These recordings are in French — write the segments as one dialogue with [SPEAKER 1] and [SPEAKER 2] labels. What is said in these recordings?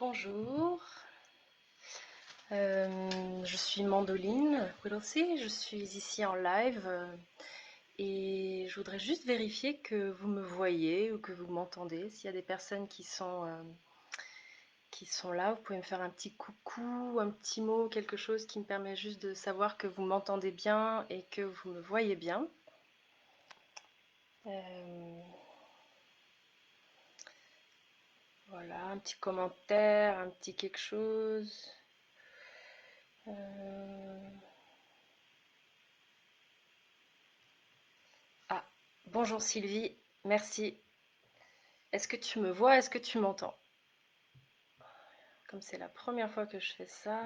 [SPEAKER 1] Bonjour, je suis Mandoline Whittlesey, je suis ici en live et je voudrais juste vérifier que vous me voyez ou que vous m'entendez. S'il y a des personnes qui sont là, vous pouvez me faire un petit coucou, un petit mot, quelque chose qui me permet juste de savoir que vous m'entendez bien et que vous me voyez bien. Euh, voilà, un petit commentaire, un petit quelque chose. Euh, Ah, bonjour Sylvie, merci. Est-ce que tu me vois? Est-ce que tu m'entends? Comme c'est la première fois que je fais ça,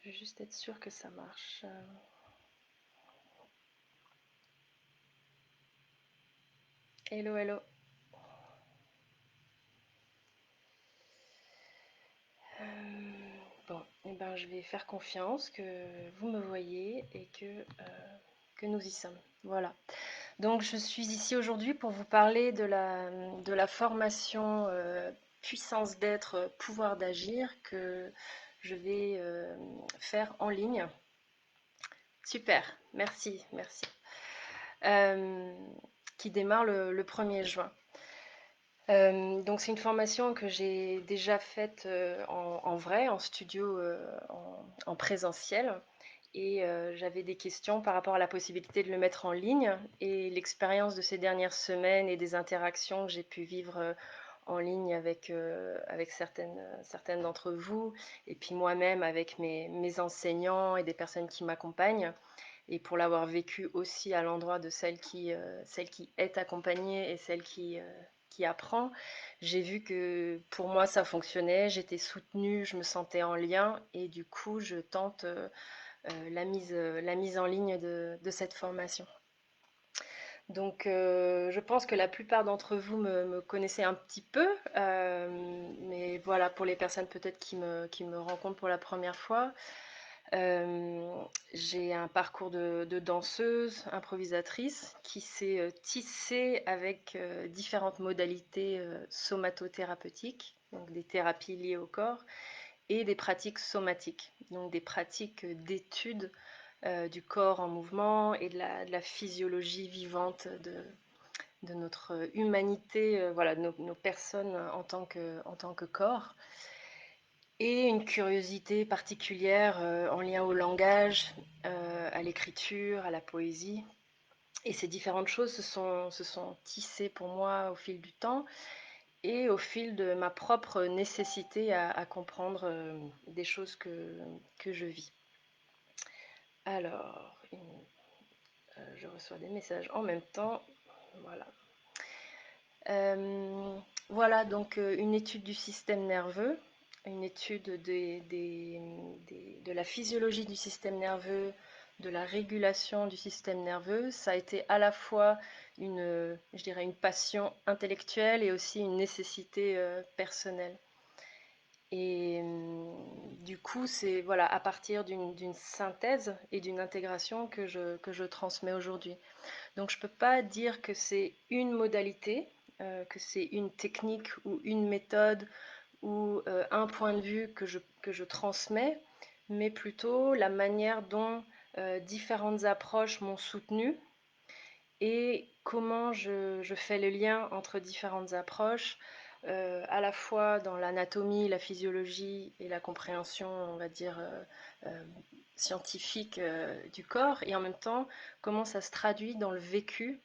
[SPEAKER 1] je vais juste être sûre que ça marche. Hello, hello. Bon, eh ben, je vais faire confiance que vous me voyez et que nous y sommes. Voilà. Donc, je suis ici aujourd'hui pour vous parler de la formation puissance d'être, pouvoir d'agir que je vais faire en ligne. Super, merci, merci. Euh, qui démarre le 1er juin. Donc c'est une formation que j'ai déjà faite en vrai, en studio, en présentiel. Et j'avais des questions par rapport à la possibilité de le mettre en ligne. Et l'expérience de ces dernières semaines et des interactions que j'ai pu vivre en ligne avec certaines d'entre vous, et puis moi-même avec mes enseignants et des personnes qui m'accompagnent, et pour l'avoir vécu aussi à l'endroit de celle qui est accompagnée et celle qui apprend, j'ai vu que pour moi ça fonctionnait, j'étais soutenue, je me sentais en lien et du coup je tente la mise en ligne de cette formation. Donc je pense que la plupart d'entre vous me connaissez un petit peu, mais voilà, pour les personnes peut-être qui me rencontrent pour la première fois, euh, j'ai un parcours de danseuse, improvisatrice, qui s'est tissé avec différentes modalités somatothérapeutiques, donc des thérapies liées au corps, et des pratiques somatiques, donc des pratiques d'étude du corps en mouvement et de la physiologie vivante de notre humanité, voilà, de nos personnes en tant que corps. Et une curiosité particulière en lien au langage, à l'écriture, à la poésie. Et ces différentes choses se sont tissées pour moi au fil du temps et au fil de ma propre nécessité à comprendre des choses que je vis. Alors, je reçois des messages en même temps. Voilà. Euh, voilà donc une étude du système nerveux, une étude de la physiologie du système nerveux, de la régulation du système nerveux. Ça a été à la fois je dirais une passion intellectuelle et aussi une nécessité personnelle. Et du coup, c'est voilà, à partir d'une synthèse et d'une intégration que je transmets aujourd'hui. Donc je ne peux pas dire que c'est une modalité, que c'est une technique ou une méthode ou un point de vue que je transmets, mais plutôt la manière dont différentes approches m'ont soutenue et comment je fais le lien entre différentes approches, à la fois dans l'anatomie, la physiologie et la compréhension, on va dire, scientifique du corps, et en même temps comment ça se traduit dans le vécu,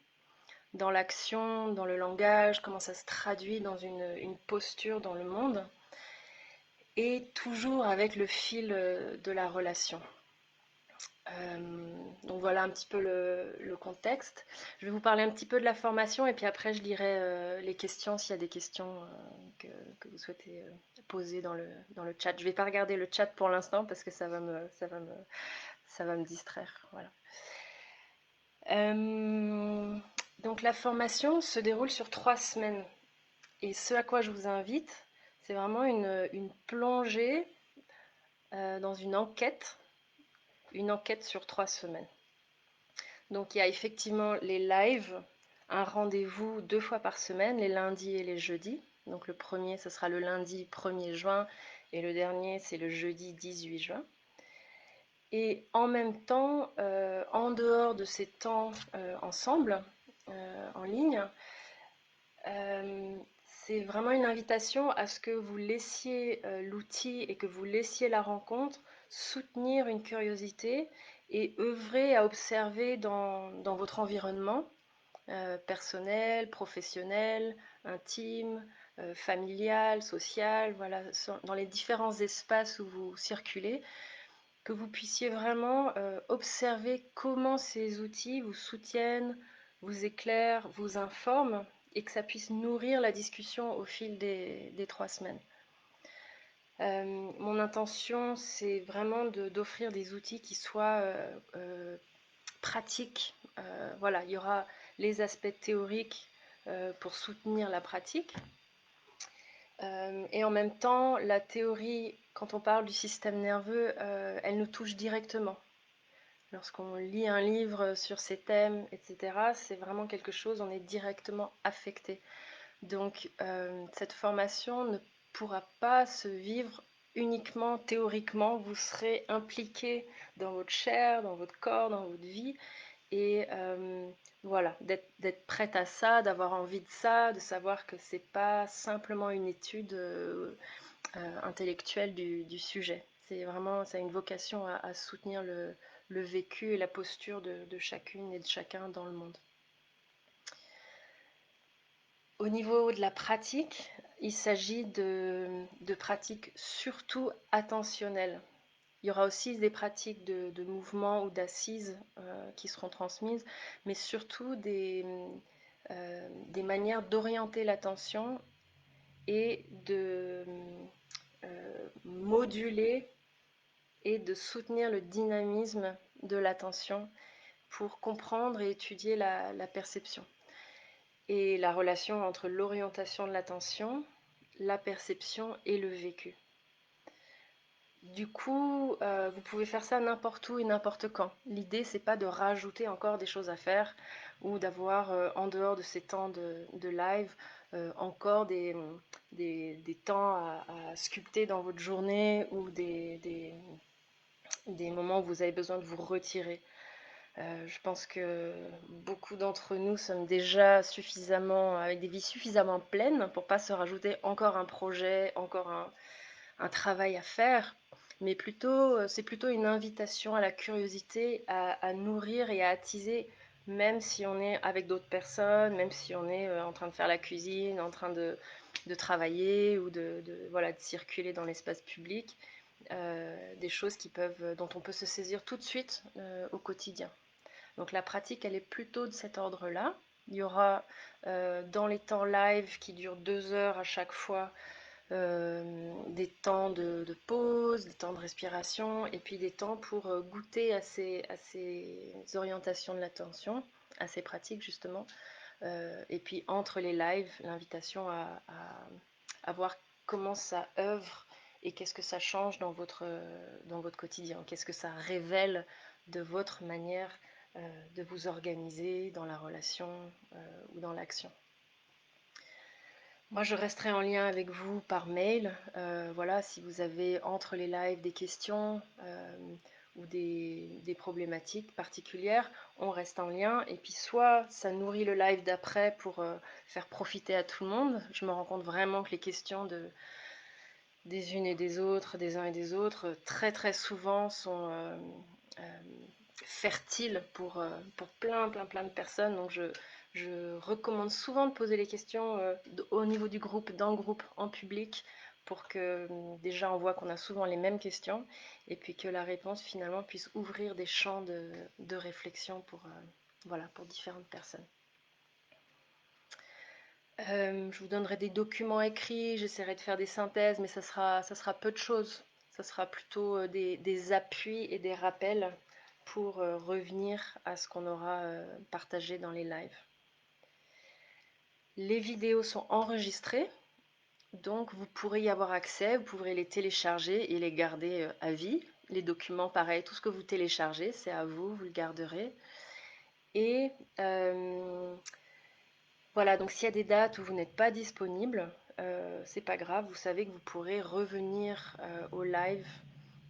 [SPEAKER 1] dans l'action, dans le langage, comment ça se traduit dans une posture dans le monde, et toujours avec le fil de la relation. Donc voilà un petit peu le contexte. Je vais vous parler un petit peu de la formation et puis après je lirai les questions s'il y a des questions que vous souhaitez poser dans le chat. Je ne vais pas regarder le chat pour l'instant parce que ça va me distraire. Voilà. Euh, donc la formation se déroule sur 3 semaines. Et ce à quoi je vous invite, c'est vraiment une plongée dans une enquête sur 3 semaines. Donc il y a effectivement les lives, un rendez-vous 2 fois par semaine, les lundis et les jeudis. Donc le premier, ce sera le lundi 1er juin et le dernier, c'est le jeudi 18 juin. Et en même temps, en dehors de ces temps ensemble, en ligne, c'est vraiment une invitation à ce que vous laissiez l'outil et que vous laissiez la rencontre soutenir une curiosité et œuvrer à observer dans votre environnement personnel, professionnel, intime, familial, social, voilà, dans les différents espaces où vous circulez, que vous puissiez vraiment observer comment ces outils vous soutiennent, vous éclairent, vous informent et que ça puisse nourrir la discussion au fil des 3 semaines. Mon intention, c'est vraiment d'offrir des outils qui soient pratiques. Voilà, il y aura les aspects théoriques pour soutenir la pratique. Et en même temps, la théorie, quand on parle du système nerveux, elle nous touche directement. Lorsqu'on lit un livre sur ces thèmes, etc., c'est vraiment quelque chose, on est directement affecté. Donc, cette formation ne pourra pas se vivre uniquement théoriquement. Vous serez impliqué dans votre chair, dans votre corps, dans votre vie. Et voilà, d'être prête à ça, d'avoir envie de ça, de savoir que c'est pas simplement une étude intellectuelle du sujet. C'est vraiment, ça a une vocation à soutenir le vécu et la posture de chacune et de chacun dans le monde. Au niveau de la pratique, il s'agit de pratiques surtout attentionnelles. Il y aura aussi des pratiques de mouvement ou d'assises qui seront transmises, mais surtout des manières d'orienter l'attention et de moduler et de soutenir le dynamisme de l'attention pour comprendre et étudier la perception et la relation entre l'orientation de l'attention, la perception et le vécu. Du coup, vous pouvez faire ça n'importe où et n'importe quand. L'idée, c'est pas de rajouter encore des choses à faire ou d'avoir, en dehors de ces temps de live, encore des temps à sculpter dans votre journée ou des moments où vous avez besoin de vous retirer. Je pense que beaucoup d'entre nous sommes déjà suffisamment, avec des vies suffisamment pleines pour pas se rajouter encore un projet, encore un travail à faire, mais plutôt, c'est plutôt une invitation à la curiosité, à nourrir et à attiser, même si on est avec d'autres personnes, même si on est en train de faire la cuisine, en train de travailler ou voilà, de circuler dans l'espace public, des choses dont on peut se saisir tout de suite au quotidien. Donc la pratique, elle est plutôt de cet ordre-là. Il y aura dans les temps live qui durent 2 heures à chaque fois, des temps de pause, des temps de respiration, et puis des temps pour goûter à ces orientations de l'attention, à ces pratiques justement. Et puis entre les lives, l'invitation à voir comment ça œuvre et qu'est-ce que ça change dans votre quotidien, qu'est-ce que ça révèle de votre manière de vous organiser dans la relation ou dans l'action. Moi, je resterai en lien avec vous par mail. Voilà, si vous avez entre les lives des questions ou des problématiques particulières, on reste en lien. Et puis, soit ça nourrit le live d'après pour faire profiter à tout le monde. Je me rends compte vraiment que les questions des unes et des autres, des uns et des autres, très très souvent sont fertiles pour plein de personnes. Donc, je recommande souvent de poser les questions au niveau du groupe, dans le groupe, en public, pour que déjà on voit qu'on a souvent les mêmes questions et puis que la réponse finalement puisse ouvrir des champs de réflexion voilà, pour différentes personnes. Je vous donnerai des documents écrits, j'essaierai de faire des synthèses, mais ça sera peu de choses. Ça sera plutôt des appuis et des rappels pour revenir à ce qu'on aura partagé dans les lives. Les vidéos sont enregistrées, donc vous pourrez y avoir accès, vous pourrez les télécharger et les garder à vie. Les documents, pareil, tout ce que vous téléchargez, c'est à vous, vous le garderez. Et voilà, donc s'il y a des dates où vous n'êtes pas disponible, c'est pas grave, vous savez que vous pourrez revenir au live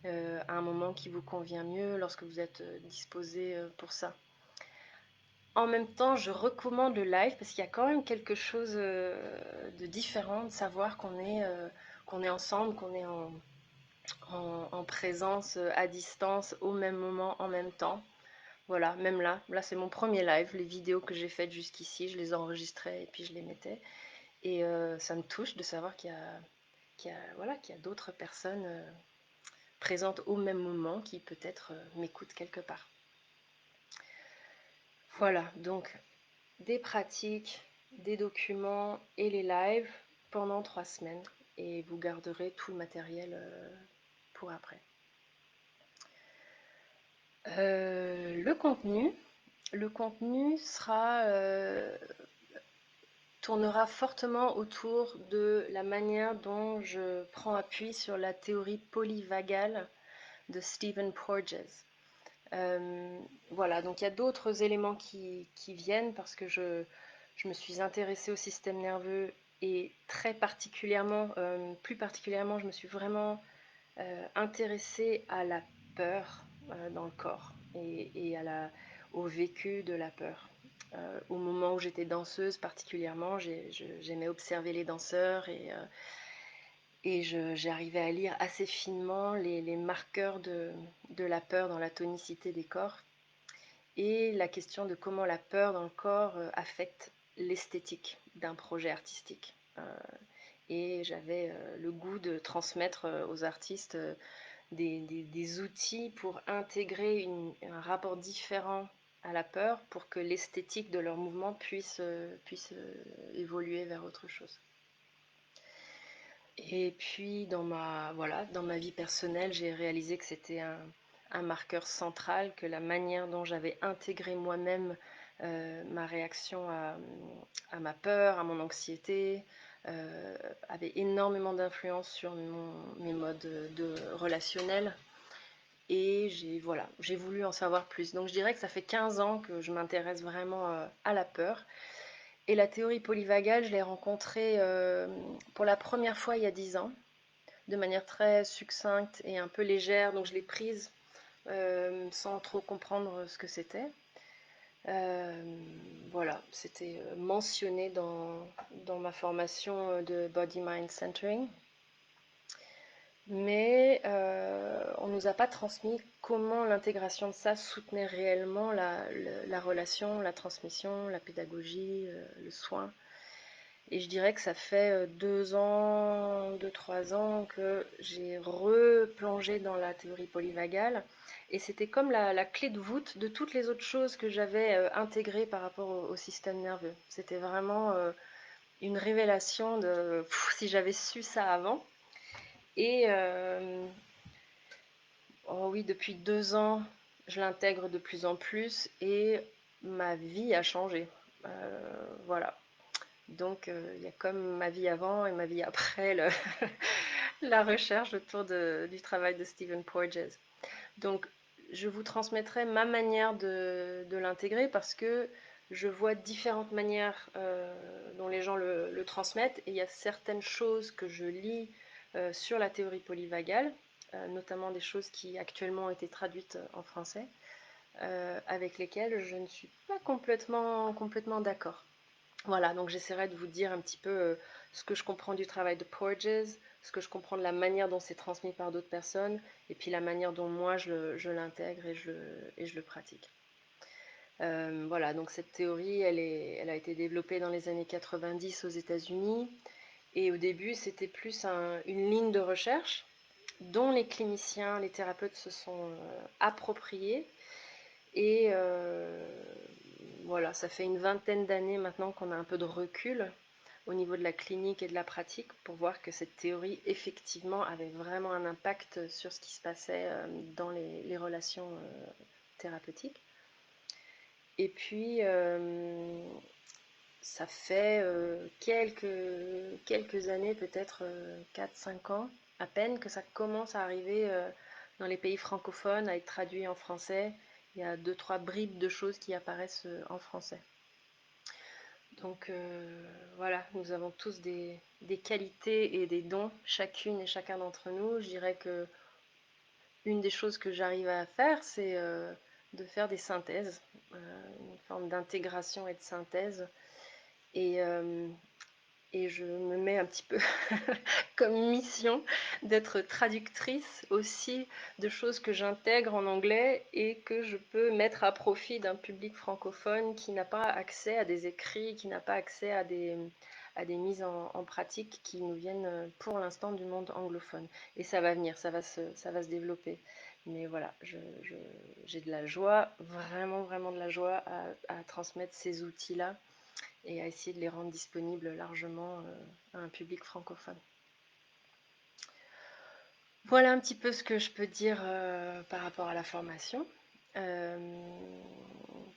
[SPEAKER 1] à un moment qui vous convient mieux lorsque vous êtes disposé pour ça. En même temps, je recommande le live parce qu'il y a quand même quelque chose de différent de savoir qu'on est ensemble, qu'on est en présence à distance au même moment, en même temps. Voilà, même là c'est mon premier live. Les vidéos que j'ai faites jusqu'ici, je les enregistrais et puis je les mettais. Et ça me touche de savoir voilà, qu'il y a d'autres personnes présentes au même moment qui peut-être m'écoutent quelque part. Voilà, donc des pratiques, des documents et les lives pendant 3 semaines. Et vous garderez tout le matériel pour après. Le contenu tournera fortement autour de la manière dont je prends appui sur la théorie polyvagale de Stephen Porges. Voilà, donc il y a d'autres éléments qui viennent parce que je me suis intéressée au système nerveux et très particulièrement, plus particulièrement, je me suis vraiment intéressée à la peur dans le corps et au vécu de la peur. Au moment où j'étais danseuse particulièrement, j'aimais observer les danseurs et j'arrivais à lire assez finement les marqueurs de la peur dans la tonicité des corps et la question de comment la peur dans le corps affecte l'esthétique d'un projet artistique. Et j'avais le goût de transmettre aux artistes des outils pour intégrer un rapport différent à la peur pour que l'esthétique de leur mouvement puisse évoluer vers autre chose. Et puis dans ma vie personnelle, j'ai réalisé que c'était un marqueur central, que la manière dont j'avais intégré moi-même ma réaction à ma peur, à mon anxiété, avait énormément d'influence sur mes modes relationnels. Et j'ai voulu en savoir plus. Donc je dirais que ça fait 15 ans que je m'intéresse vraiment à la peur. Et la théorie polyvagale, je l'ai rencontrée pour la première fois il y a 10 ans, de manière très succincte et un peu légère. Donc je l'ai prise sans trop comprendre ce que c'était. Voilà, c'était mentionné dans ma formation de Body Mind Centering. Mais on ne nous a pas transmis comment l'intégration de ça soutenait réellement la relation, la transmission, la pédagogie, le soin. Et je dirais que ça fait 3 ans que j'ai replongé dans la théorie polyvagale. Et c'était comme la clé de voûte de toutes les autres choses que j'avais intégrées par rapport au système nerveux. C'était vraiment une révélation de si j'avais su ça avant. Et oh oui, depuis 2 ans, je l'intègre de plus en plus et ma vie a changé. Voilà. Donc il y a comme ma vie avant et ma vie après la recherche autour du travail de Stephen Porges. Donc je vous transmettrai ma manière de l'intégrer parce que je vois différentes manières dont les gens le transmettent et il y a certaines choses que je lis sur la théorie polyvagale, notamment des choses qui actuellement ont été traduites en français, avec lesquelles je ne suis pas complètement d'accord. Voilà, donc j'essaierai de vous dire un petit peu ce que je comprends du travail de Porges, ce que je comprends de la manière dont c'est transmis par d'autres personnes, et puis la manière dont moi je l'intègre et je le pratique. Voilà, donc cette théorie, elle a été développée dans les années 90 aux États-Unis, et au début c'était plus une ligne de recherche dont les cliniciens, les thérapeutes se sont appropriés, et voilà, ça fait une vingtaine d'années maintenant qu'on a un peu de recul au niveau de la clinique et de la pratique pour voir que cette théorie effectivement avait vraiment un impact sur ce qui se passait dans les relations thérapeutiques. Et puis ça fait quelques années, peut-être 4-5 ans à peine, que ça commence à arriver dans les pays francophones, à être traduit en français. Il y a 2-3 bribes de choses qui apparaissent en français. Donc voilà, nous avons tous des qualités et des dons, chacune et chacun d'entre nous. Je dirais que une des choses que j'arrive à faire, c'est de faire des synthèses, une forme d'intégration et de synthèse. Et, euh, et je me mets un petit peu comme mission d'être traductrice aussi de choses que j'intègre en anglais et que je peux mettre à profit d'un public francophone qui n'a pas accès à des écrits, qui n'a pas accès à des mises en pratique qui nous viennent pour l'instant du monde anglophone. Et ça va venir, ça va se développer. Mais voilà, j'ai de la joie, vraiment, vraiment de la joie à transmettre ces outils-là et à essayer de les rendre disponibles largement à un public francophone. Voilà un petit peu ce que je peux dire par rapport à la formation. Euh,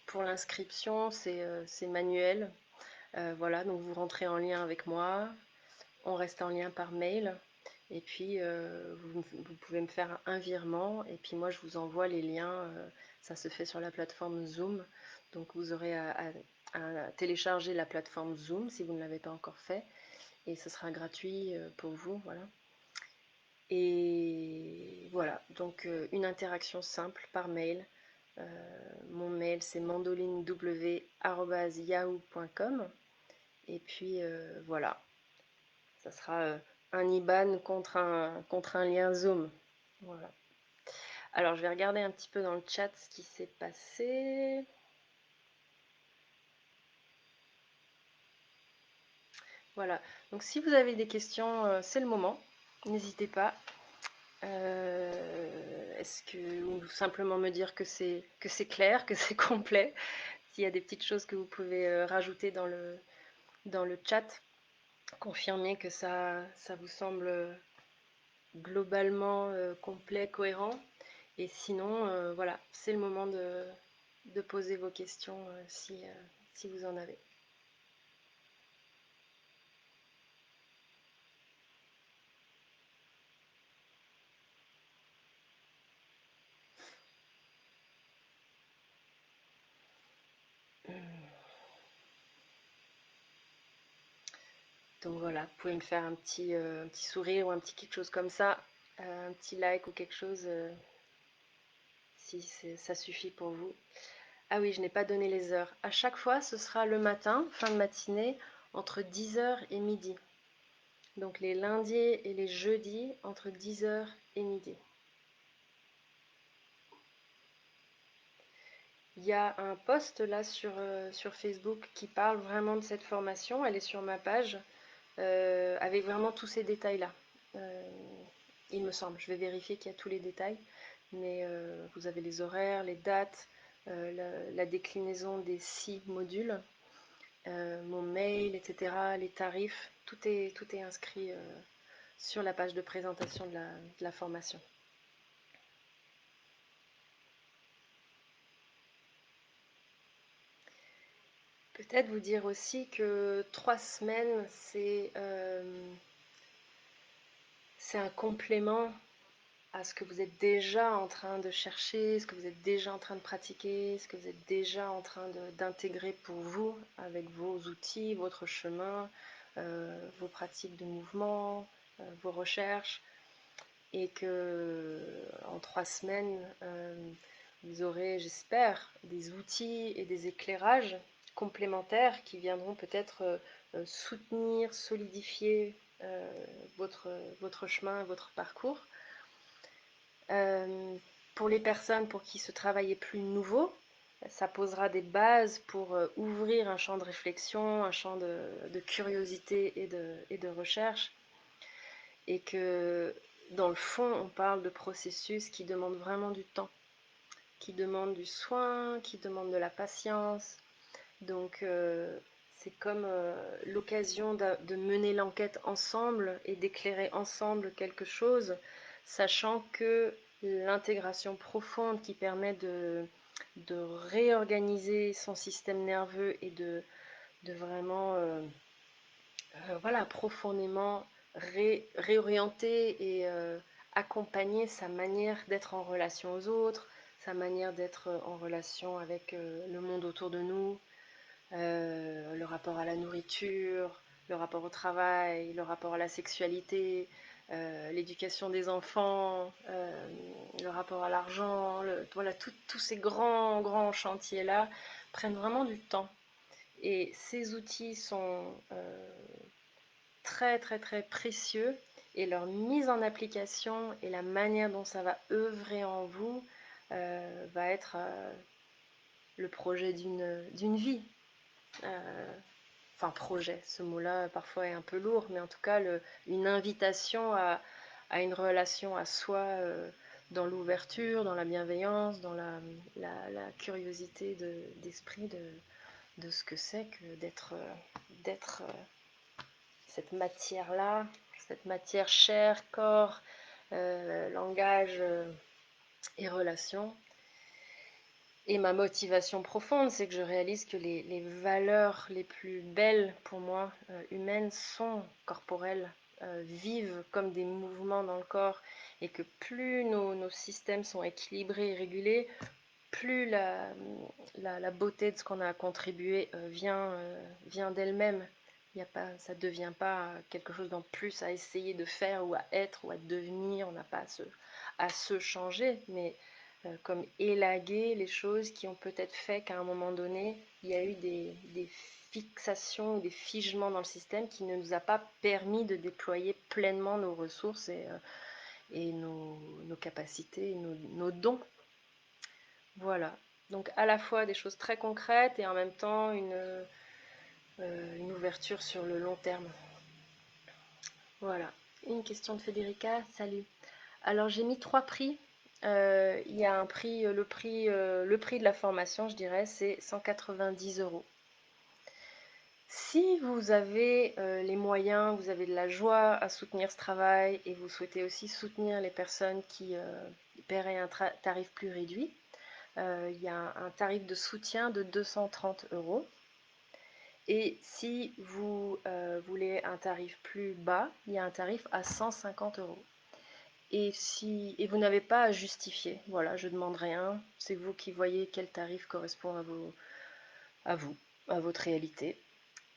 [SPEAKER 1] pour l'inscription, c'est manuel. Voilà, donc vous rentrez en lien avec moi, on reste en lien par mail, et puis vous pouvez me faire un virement, et puis moi je vous envoie les liens. Ça se fait sur la plateforme Zoom, donc vous aurez à télécharger la plateforme Zoom si vous ne l'avez pas encore fait, et ce sera gratuit pour vous, voilà. Et voilà, donc une interaction simple par mail. Mon mail c'est mandolinew@yahoo.com, et puis voilà, ça sera un IBAN contre un lien Zoom. Voilà. Alors je vais regarder un petit peu dans le chat ce qui s'est passé. Voilà, donc si vous avez des questions, c'est le moment, n'hésitez pas. Est-ce que, ou simplement me dire que c'est clair, que c'est complet. S'il y a des petites choses que vous pouvez rajouter dans le chat, confirmer que ça vous semble globalement complet, cohérent. Et sinon, voilà, c'est le moment de poser vos questions si vous en avez. Donc voilà, vous pouvez me faire un petit sourire ou un petit quelque chose comme ça, un petit like ou quelque chose, si ça suffit pour vous. Ah oui, je n'ai pas donné les heures. À chaque fois, ce sera le matin, fin de matinée, entre 10 heures et midi. Donc les lundis et les jeudis, entre 10 heures et midi. Il y a un post là sur Facebook qui parle vraiment de cette formation. Elle est sur ma page, avec vraiment tous ces détails-là. Euh, il me semble, je vais vérifier qu'il y a tous les détails. Mais vous avez les horaires, les dates, la déclinaison des 6 modules. Mon mail, etc., les tarifs, tout est inscrit sur la page de présentation de la formation. Peut-être vous dire aussi que 3 semaines, c'est un complément à ce que vous êtes déjà en train de chercher, ce que vous êtes déjà en train de pratiquer, ce que vous êtes déjà en train d'intégrer pour vous avec vos outils, votre chemin, vos pratiques de mouvement, vos recherches. Et que en 3 semaines, vous aurez, j'espère, des outils et des éclairages complémentaires qui viendront peut-être soutenir, solidifier votre, votre chemin, votre parcours. Euh, pour les personnes pour qui ce travail est plus nouveau, ça posera des bases pour ouvrir un champ de réflexion, un champ de curiosité et de recherche, et que dans le fond, on parle de processus qui demandent vraiment du temps, qui demandent du soin, qui demandent de la patience. Donc c'est comme l'occasion de mener l'enquête ensemble et d'éclairer ensemble quelque chose, sachant que l'intégration profonde qui permet de réorganiser son système nerveux et de vraiment voilà, profondément réorienter et accompagner sa manière d'être en relation aux autres, sa manière d'être en relation avec le monde autour de nous, le rapport à la nourriture, le rapport au travail, le rapport à la sexualité, l'éducation des enfants, le rapport à l'argent, voilà, tous ces grands chantiers-là prennent vraiment du temps. Et ces outils sont très précieux et leur mise en application et la manière dont ça va œuvrer en vous va être le projet d'une vie. Enfin, projet, ce mot-là parfois est un peu lourd, mais en tout cas une invitation à une relation à soi dans l'ouverture, dans la bienveillance, dans la curiosité d'esprit de ce que c'est que d'être cette matière-là, cette matière chair, corps, langage et relation. Et ma motivation profonde, c'est que je réalise que les valeurs les plus belles pour moi, humaines, sont corporelles, vivent comme des mouvements dans le corps, et que plus nos systèmes sont équilibrés et régulés, plus la beauté de ce qu'on a contribué vient d'elle-même. Ça ne devient pas quelque chose d'en plus à essayer de faire ou à être ou à devenir. On n'a pas à se changer, mais comme élaguer les choses qui ont peut-être fait qu'à un moment donné, il y a eu des fixations ou des figements dans le système qui ne nous a pas permis de déployer pleinement nos ressources et nos capacités, et nos dons. Voilà. Donc à la fois des choses très concrètes et en même temps une ouverture sur le long terme. Voilà. Une question de Federica. Salut. Alors j'ai mis 3 prix. Il y a un prix, le prix de la formation, je dirais, c'est 190 euros. Si vous avez les moyens, vous avez de la joie à soutenir ce travail et vous souhaitez aussi soutenir les personnes qui paieraient un tarif plus réduit, il y a un tarif de soutien de 230 euros. Et si vous voulez un tarif plus bas, il y a un tarif à 150 euros. Et vous n'avez pas à justifier, voilà, je ne demande rien, c'est vous qui voyez quel tarif correspond à votre réalité.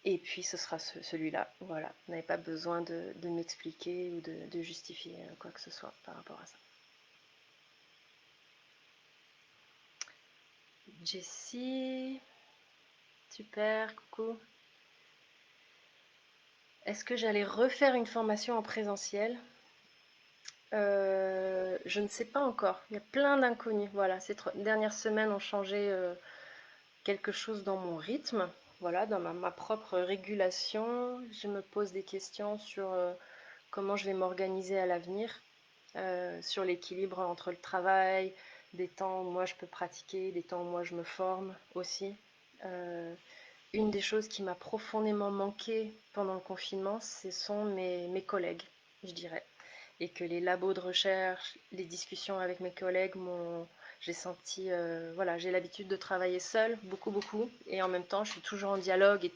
[SPEAKER 1] Et puis ce sera celui-là, voilà. Vous n'avez pas besoin de m'expliquer ou de justifier quoi que ce soit par rapport à ça. Jessie, super, coucou. Est-ce que j'allais refaire une formation en présentiel? Je ne sais pas encore. Il y a plein d'inconnus. Voilà, ces dernières semaines ont changé quelque chose dans mon rythme. Voilà, dans ma propre régulation. Je me pose des questions sur comment je vais m'organiser à l'avenir, sur l'équilibre entre le travail, des temps où moi je peux pratiquer, des temps où moi je me forme aussi. Une des choses qui m'a profondément manqué pendant le confinement, ce sont mes collègues, je dirais. Et que les labos de recherche, les discussions avec mes collègues j'ai senti, voilà, j'ai l'habitude de travailler seule, beaucoup, et en même temps, je suis toujours en dialogue. Et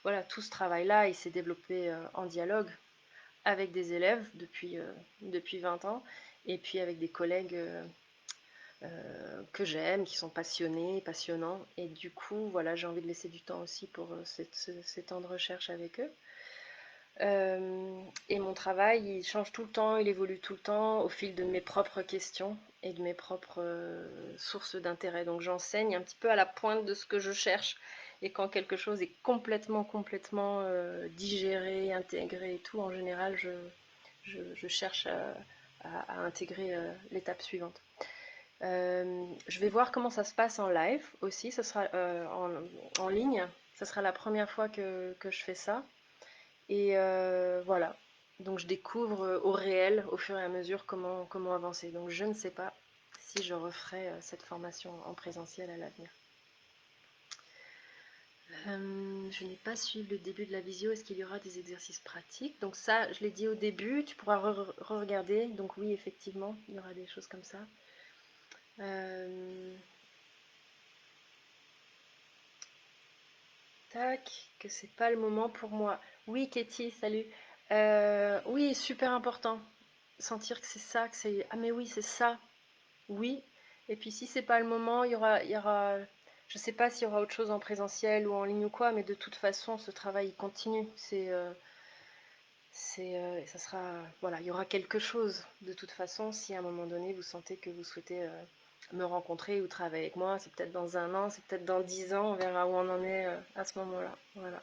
[SPEAKER 1] voilà, tout ce travail-là, il s'est développé en dialogue avec des élèves depuis 20 ans, et puis avec des collègues que j'aime, qui sont passionnés, passionnants. Et du coup, voilà, j'ai envie de laisser du temps aussi pour ces temps de recherche avec eux. Et mon travail, il change tout le temps, il évolue tout le temps au fil de mes propres questions et de mes propres sources d'intérêt. Donc j'enseigne un petit peu à la pointe de ce que je cherche. Et quand quelque chose est complètement digéré, intégré et tout, en général, je cherche à intégrer l'étape suivante. Je vais voir comment ça se passe en live aussi, ce sera en ligne. Ce sera la première fois que je fais ça. Et voilà, donc je découvre au réel, au fur et à mesure, comment avancer. Donc je ne sais pas si je referai cette formation en présentiel à l'avenir. Je n'ai pas suivi le début de la visio, est-ce qu'il y aura des exercices pratiques? Donc ça, je l'ai dit au début, tu pourras re-regarder. Donc oui, effectivement, il y aura des choses comme ça. Tac, que c'est pas le moment pour moi. Oui, Katie, salut. Oui, super important. Sentir que c'est ça, que c'est... Ah mais oui, c'est ça. Oui. Et puis si c'est pas le moment, il y aura... Je sais pas s'il y aura autre chose en présentiel ou en ligne ou quoi, mais de toute façon, ce travail il continue. Ça sera, voilà, il y aura quelque chose de toute façon. Si à un moment donné vous sentez que vous souhaitez me rencontrer ou travailler avec moi, c'est peut-être dans 1 an, c'est peut-être dans 10 ans, on verra où on en est à ce moment-là. Voilà.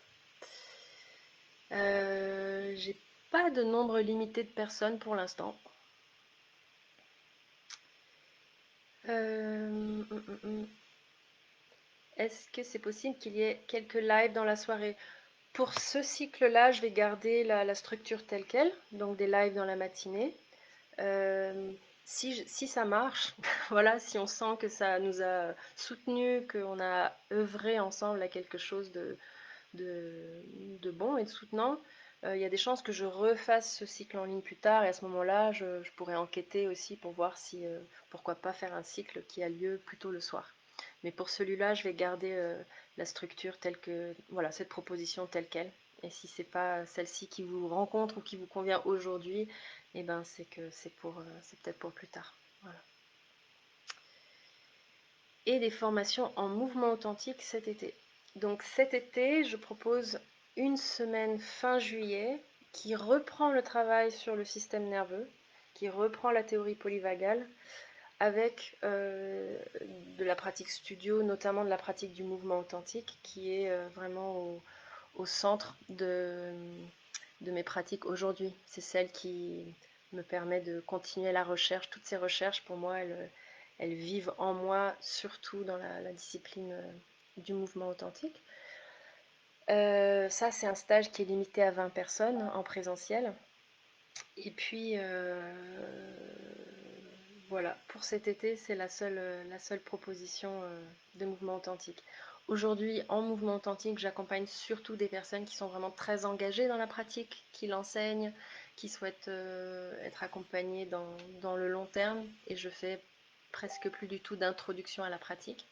[SPEAKER 1] J'ai pas de nombre limité de personnes pour l'instant. Est-ce que c'est possible qu'il y ait quelques lives dans la soirée? Pour ce cycle-là, je vais garder la structure telle quelle, donc des lives dans la matinée. Euh, si ça marche, voilà, si on sent que ça nous a soutenus, qu'on a œuvré ensemble à quelque chose de bon et de soutenant, il y a des chances que je refasse ce cycle en ligne plus tard et à ce moment-là, je pourrais enquêter aussi pour voir si, pourquoi pas faire un cycle qui a lieu plutôt le soir. Mais pour celui-là, je vais garder la structure telle que, voilà, cette proposition telle qu'elle. Et si c'est pas celle-ci qui vous rencontre ou qui vous convient aujourd'hui, eh ben c'est que c'est peut-être pour plus tard. Voilà. Et des formations en mouvement authentique cet été. Donc cet été, je propose une semaine fin juillet qui reprend le travail sur le système nerveux, qui reprend la théorie polyvagale avec de la pratique studio, notamment de la pratique du mouvement authentique, qui est vraiment au centre de mes pratiques aujourd'hui. C'est celle qui me permet de continuer la recherche. Toutes ces recherches, pour moi, elles vivent en moi, surtout dans la discipline du mouvement authentique. Ça, c'est un stage qui est limité à 20 personnes en présentiel. Et puis, voilà, pour cet été, c'est la seule proposition de mouvement authentique. Aujourd'hui, en mouvement authentique, j'accompagne surtout des personnes qui sont vraiment très engagées dans la pratique, qui l'enseignent, qui souhaitent être accompagnées dans le long terme. Et je fais presque plus du tout d'introduction à la pratique.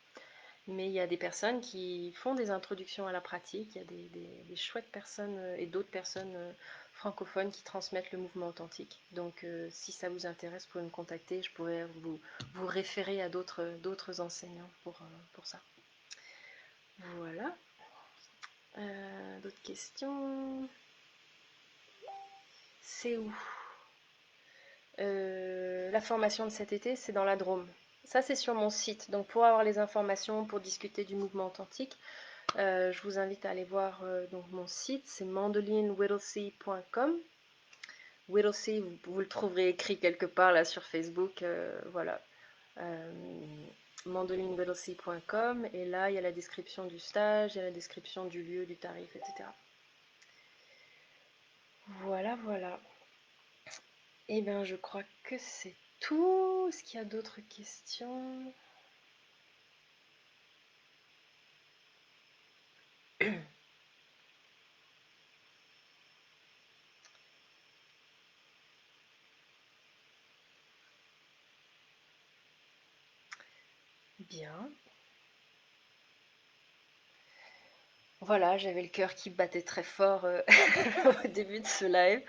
[SPEAKER 1] Mais il y a des personnes qui font des introductions à la pratique, il y a des chouettes personnes et d'autres personnes francophones qui transmettent le mouvement authentique. Donc si ça vous intéresse, vous pouvez me contacter, je pourrais vous référer à d'autres enseignants pour ça. Voilà. D'autres questions? C'est où? La formation de cet été, c'est dans la Drôme. Ça, c'est sur mon site. Donc pour avoir les informations, pour discuter du mouvement authentique, je vous invite à aller voir donc mon site, c'est mandolinewhittlesea.com. Whittlesea, vous le trouverez écrit quelque part là sur Facebook, voilà. mandolinewhittlesea.com et là il y a la description du stage, il y a la description du lieu, du tarif, etc. Voilà, voilà. Et bien je crois que c'est tout. Est-ce qu'il y a d'autres questions? Bien. Voilà, j'avais le cœur qui battait très fort au début de ce live.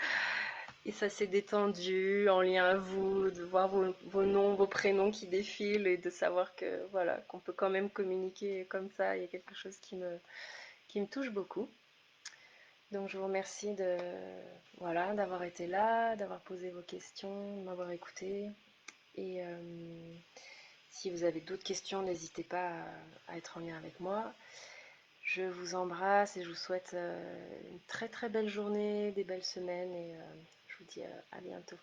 [SPEAKER 1] Et ça s'est détendu en lien à vous, de voir vos noms, vos prénoms qui défilent et de savoir que voilà, qu'on peut quand même communiquer comme ça. Il y a quelque chose qui me touche beaucoup. Donc je vous remercie voilà, d'avoir été là, d'avoir posé vos questions, de m'avoir écouté. Et si vous avez d'autres questions, n'hésitez pas à être en lien avec moi. Je vous embrasse et je vous souhaite une très très belle journée, des belles semaines et je vous dis à bientôt.